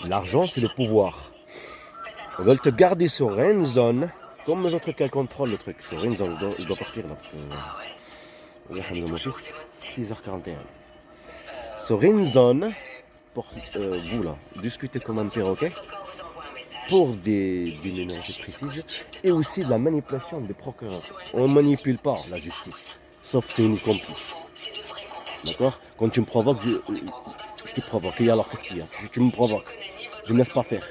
L'argent, c'est le pouvoir. Ils veulent te garder sur une zone, comme les autres qui contrôlent le truc. Sur une zone, il doit partir là. Parce que, mon fils, 6h41. Sur une zone, pour vous là, discuter comme un perroquet, pour des minorités précises, et aussi de la manipulation des procureurs. On ne manipule pas la justice, sauf c'est une complice. D'accord? Quand tu me provoques, je te provoque. Et alors, qu'est-ce qu'il y a? Tu me provoques. Je ne laisse pas faire.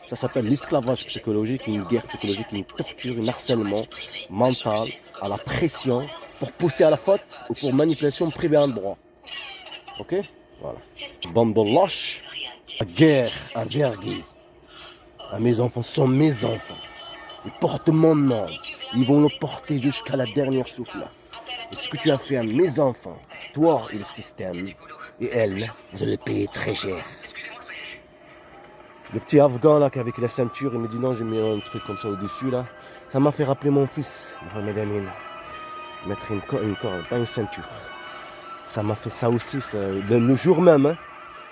Ça s'appelle l'esclavage psychologique, une guerre psychologique, une torture, un harcèlement mental, à la pression, pour pousser à la faute ou pour manipulation privée en droit. Ok? Voilà. Bande de lâches, la guerre à Zergi. Mes enfants sont mes enfants. Ils portent mon nom. Ils vont le porter jusqu'à la dernière souffle. Et ce que tu as fait à mes enfants, toi et le système, et elle, vous allez payer très cher. Le petit Afghan là, avec la ceinture, il me dit non, j'ai mis un truc comme ça au-dessus là. Ça m'a fait rappeler mon fils, Mohamed Amin. Mettre une corde, pas une ceinture. Ça m'a fait ça aussi, le jour même, hein,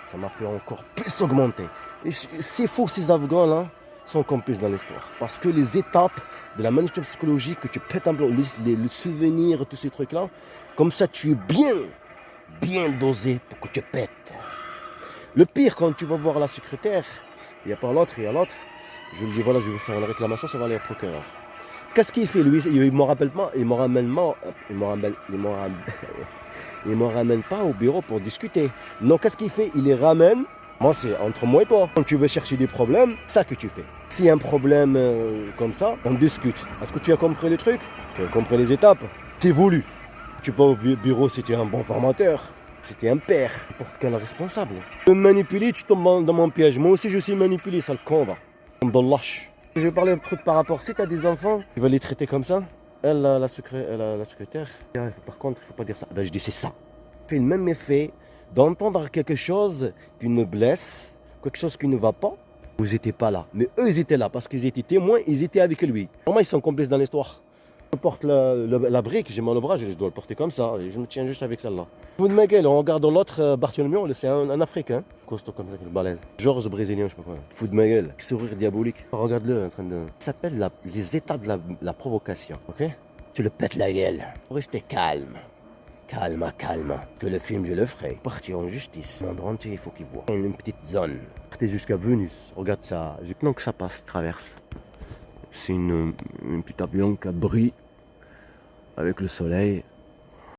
ça m'a fait encore plus augmenter. Et c'est faux, ces Afghans là sont complices dans l'histoire. Parce que les étapes de la manipulation psychologique, que tu pètes un peu, le souvenir, tous ces trucs là, comme ça tu es bien dosé pour que tu pètes. Le pire, quand tu vas voir la secrétaire, il n'y a pas l'autre, il y a l'autre. Je lui dis voilà, je vais faire une réclamation, ça va aller au procureur. Qu'est-ce qu'il fait lui? Il me rappelle pas, il me ramène pas au bureau pour discuter. Non, qu'est-ce qu'il fait? Il les ramène. Moi, c'est entre moi et toi. Quand tu veux chercher des problèmes, c'est ça que tu fais. S'il y a un problème comme ça, on discute. Est-ce que tu as compris le truc? Tu as compris les étapes? C'est voulu. Tu vas au bureau si tu es un bon formateur. C'était un père, n'importe quel responsable. Tu me manipuler, tu tombes dans mon piège. Moi aussi, je suis manipulé, ça le con va. Comme dans lâche. Je vais parler un truc par rapport. Si tu as des enfants, tu vas les traiter comme ça. Elle, la secrétaire, par contre, il ne faut pas dire ça. Ben, je dis c'est ça. Fait le même effet d'entendre quelque chose qui nous blesse, quelque chose qui ne va pas. Vous n'étiez pas là. Mais eux, ils étaient là parce qu'ils étaient témoins, ils étaient avec lui. Normalement, ils sont complices dans l'histoire. Je porte la brique, j'ai mal au bras, je dois le porter comme ça. Et je me tiens juste avec celle-là. Vous de ma gueule, on regarde l'autre, Bartholomew, c'est un Africain. Costaud comme ça, le balèze. Georges brésilien, je sais pas quoi. Fou de ma gueule. Sourire diabolique. Regarde-le en train de. Ça s'appelle les étapes de la provocation. Ok? Tu le pètes la gueule. Restez calme. Calme. Que le film, je le ferai. Partir en justice. Le monde entier, il faut qu'il voit. Une petite zone. Partez jusqu'à Venus. Regarde ça. Maintenant que ça passe, traverse. C'est une petite avion qui brille avec le soleil.